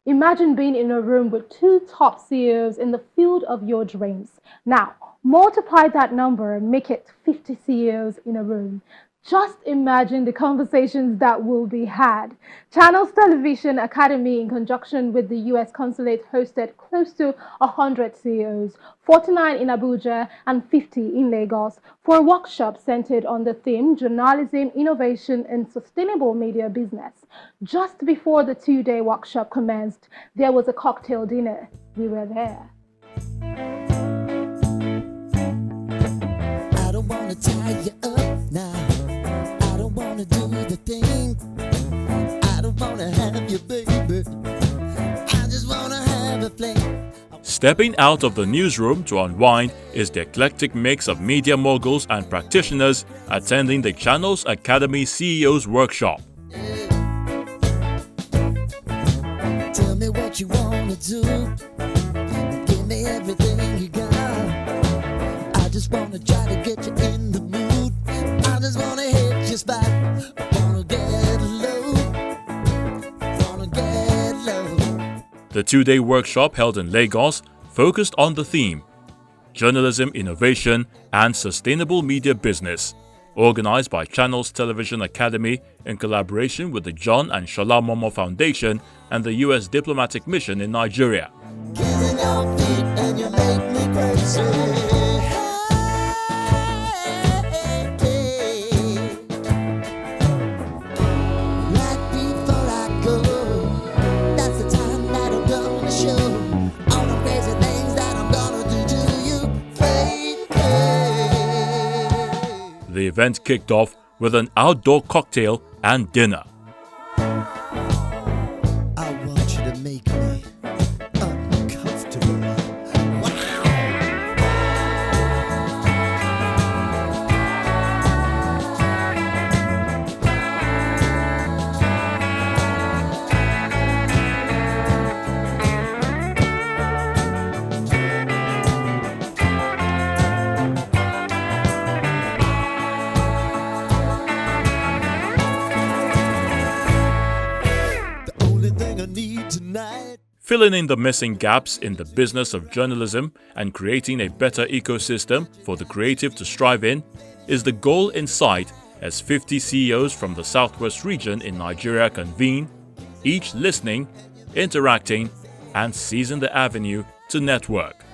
Imagine being in a room with two top CEOs in the field of your dreams. Now, multiply that number and make it 50 CEOs in a room. Just imagine the conversations that will be had. Channels Television Academy, in conjunction with the US Consulate, hosted close to 100 CEOs, 49 in Abuja and 50 in Lagos, for a workshop centered on the theme Journalism, Innovation, and Sustainable Media Business. Just before the two-day workshop commenced, there was a cocktail dinner. We were there. I don't want to tie you up now. I don't want to do the thing. I don't want to have you, baby. I just want to have a fling. Stepping out of the newsroom to unwind is the eclectic mix of media moguls and practitioners attending the Channels Academy CEOs Workshop. Tell me what you want to do. Give me everything you got. I just want to try to get you in the mood. I just want to hit your spot. I want to get low. Want to get low. The two-day workshop held in Lagos focused on the theme Journalism, Innovation, and Sustainable Media Business, organized by Channels Television Academy in collaboration with the John and Shola Momo Foundation and the U.S. Diplomatic Mission in Nigeria. Kissing your feet and you make me crazy. Right before I go, that's the time that I'm gonna show all the crazy things that I'm gonna do to you, baby. The event kicked off with an outdoor cocktail and dinner. I want you to make me uncomfortable. The only thing I need tonight. Filling in the missing gaps in the business of journalism and creating a better ecosystem for the creative to strive in is the goal in sight as 50 CEOs from the Southwest region in Nigeria convene, each listening, interacting, and seizing the avenue to network.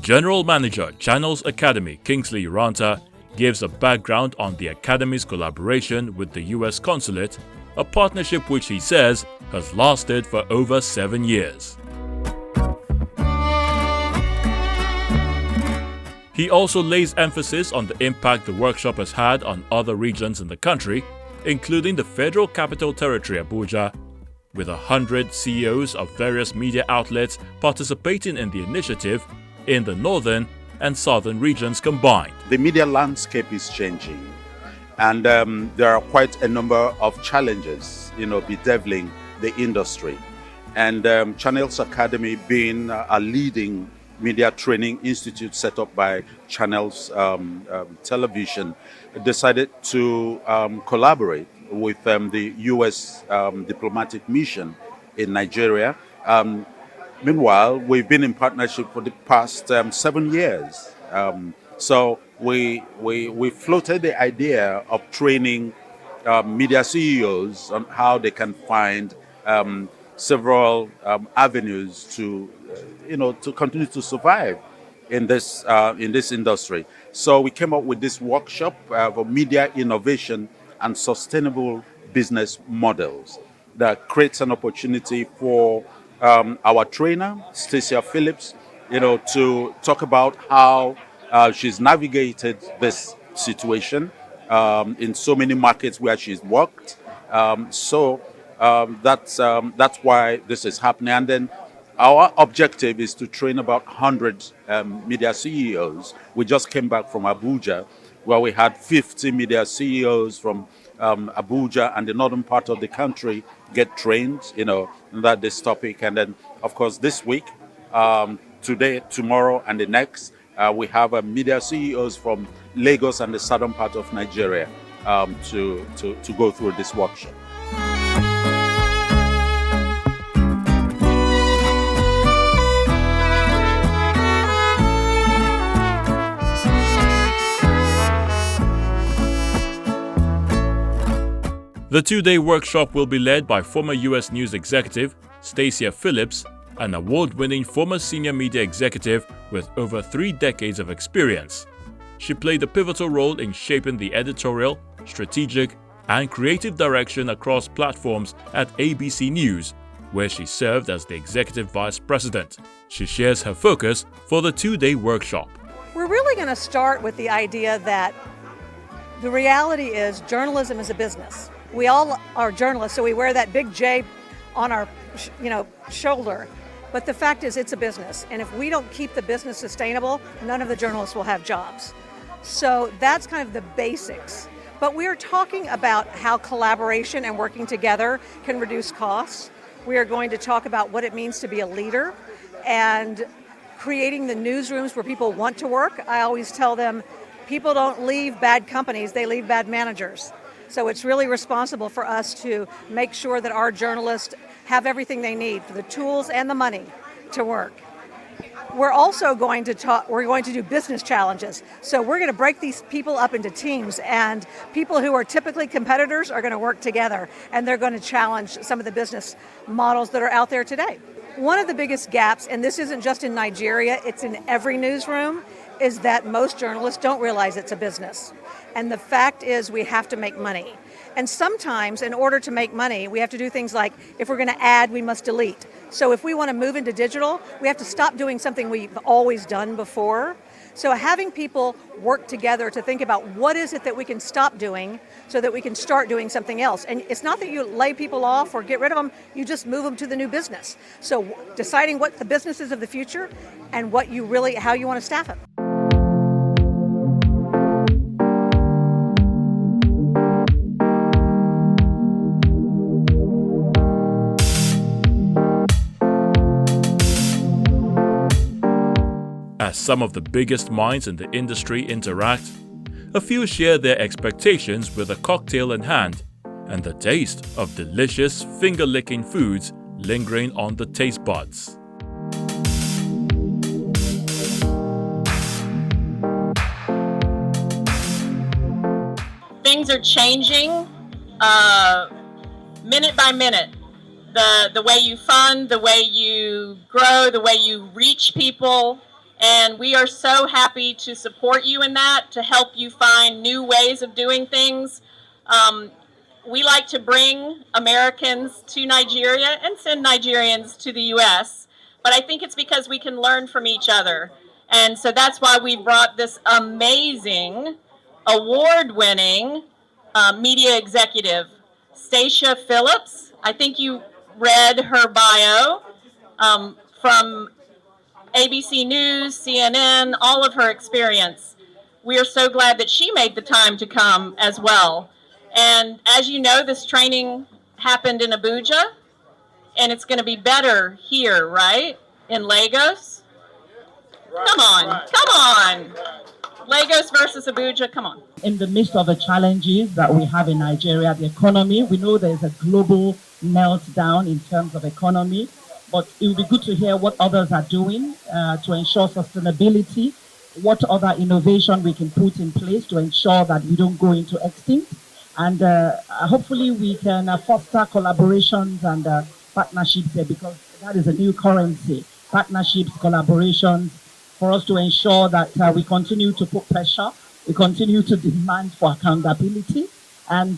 General Manager, Channels Academy Kingsley Ranta gives a background on the Academy's collaboration with the US Consulate, a partnership which he says has lasted for over 7 years. He also lays emphasis on the impact the workshop has had on other regions in the country, including the Federal Capital Territory Abuja, with 100 CEOs of various media outlets participating in the initiative in the northern and southern regions combined. The media landscape is changing, and there are quite a number of challenges, bedeviling the industry. And Channels Academy, being a leading media training institute set up by Channels Television, decided to collaborate with the U.S. Diplomatic Mission in Nigeria. Meanwhile, we've been in partnership for the past 7 years. So we floated the idea of training media CEOs on how they can find several avenues to continue to survive in this industry. So we came up with this workshop for media innovation and sustainable business models that creates an opportunity for our trainer, Stacia Phillips, to talk about how she's navigated this situation in so many markets where she's worked. So that's why this is happening. And then our objective is to train about 100 media CEOs. We just came back from Abuja, where we had 50 media CEOs from Abuja and the northern part of the country get trained, in that this topic. And then, of course, this week today, tomorrow, and the next. We have media CEOs from Lagos and the southern part of Nigeria to go through this workshop. The two-day workshop will be led by former US News executive Stacia Phillips, an award-winning former senior media executive with over 3 decades of experience. She played a pivotal role in shaping the editorial, strategic, and creative direction across platforms at ABC News, where she served as the executive vice president. She shares her focus for the two-day workshop. We're really going to start with the idea that the reality is journalism is a business. We all are journalists, so we wear that big J on our shoulder. But the fact is it's a business. And if we don't keep the business sustainable, none of the journalists will have jobs. So that's kind of the basics. But we are talking about how collaboration and working together can reduce costs. We are going to talk about what it means to be a leader and creating the newsrooms where people want to work. I always tell them, people don't leave bad companies, they leave bad managers. So it's really responsible for us to make sure that our journalists have everything they need, the tools and the money to work. We're also going to do business challenges. So we're going to break these people up into teams, and people who are typically competitors are going to work together, and they're going to challenge some of the business models that are out there today. One of the biggest gaps, and this isn't just in Nigeria, it's in every newsroom, is that most journalists don't realize it's a business. And the fact is we have to make money. And sometimes in order to make money, we have to do things like, if we're going to add, we must delete. So if we want to move into digital, we have to stop doing something we've always done before. So having people work together to think about what is it that we can stop doing so that we can start doing something else. And it's not that you lay people off or get rid of them, you just move them to the new business. So deciding what the business is of the future and how you want to staff it. As some of the biggest minds in the industry interact, a few share their expectations with a cocktail in hand and the taste of delicious finger-licking foods lingering on the taste buds. Things are changing minute by minute. The way you fund, the way you grow, the way you reach people. And we are so happy to support you in that, to help you find new ways of doing things. We like to bring Americans to Nigeria and send Nigerians to the U.S., but I think it's because we can learn from each other. And so that's why we brought this amazing, award-winning media executive, Stacia Phillips. I think you read her bio from ABC News, CNN, all of her experience. We are so glad that she made the time to come as well. And as you know, this training happened in Abuja, and it's going to be better here, right? In Lagos? Come on. Lagos versus Abuja, come on. In the midst of the challenges that we have in Nigeria, the economy, we know there's a global meltdown in terms of economy. But it would be good to hear what others are doing to ensure sustainability, what other innovation we can put in place to ensure that we don't go into extinct. And hopefully we can foster collaborations and partnerships there, because that is a new currency. Partnerships, collaborations, for us to ensure that we continue to put pressure, we continue to demand for accountability, and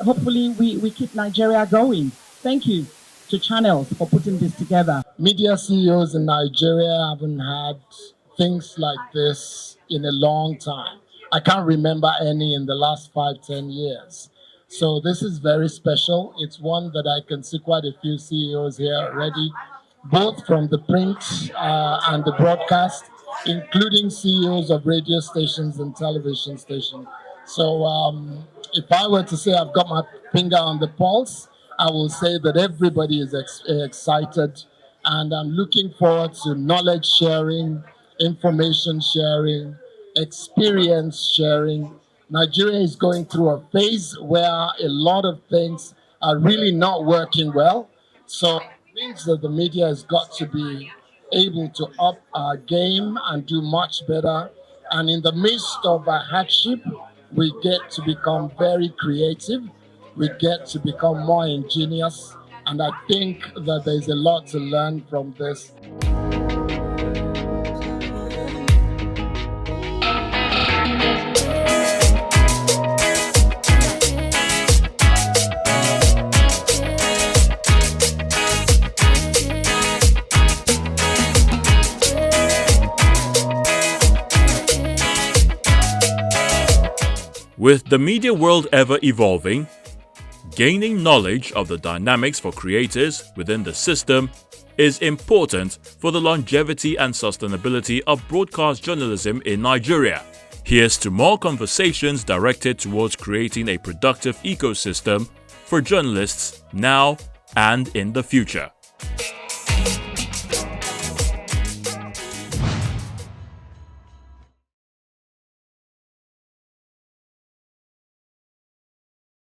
hopefully we keep Nigeria going. Thank you to Channels for putting this together. Media CEOs in Nigeria haven't had things like this in a long time. I can't remember any in the last 5-10 years. So this is very special. It's one that I can see quite a few CEOs here already, both from the print and the broadcast, including CEOs of radio stations and television stations. So if I were to say I've got my finger on the pulse, I will say that everybody is excited And I'm looking forward to knowledge sharing, information sharing, experience sharing. Nigeria is going through a phase where a lot of things are really not working well. So it means that the media has got to be able to up our game and do much better. And in the midst of a hardship, we get to become very creative. We get to become more ingenious. And I think that there's a lot to learn from this. With the media world ever evolving, gaining knowledge of the dynamics for creators within the system is important for the longevity and sustainability of broadcast journalism in Nigeria. Here's to more conversations directed towards creating a productive ecosystem for journalists now and in the future.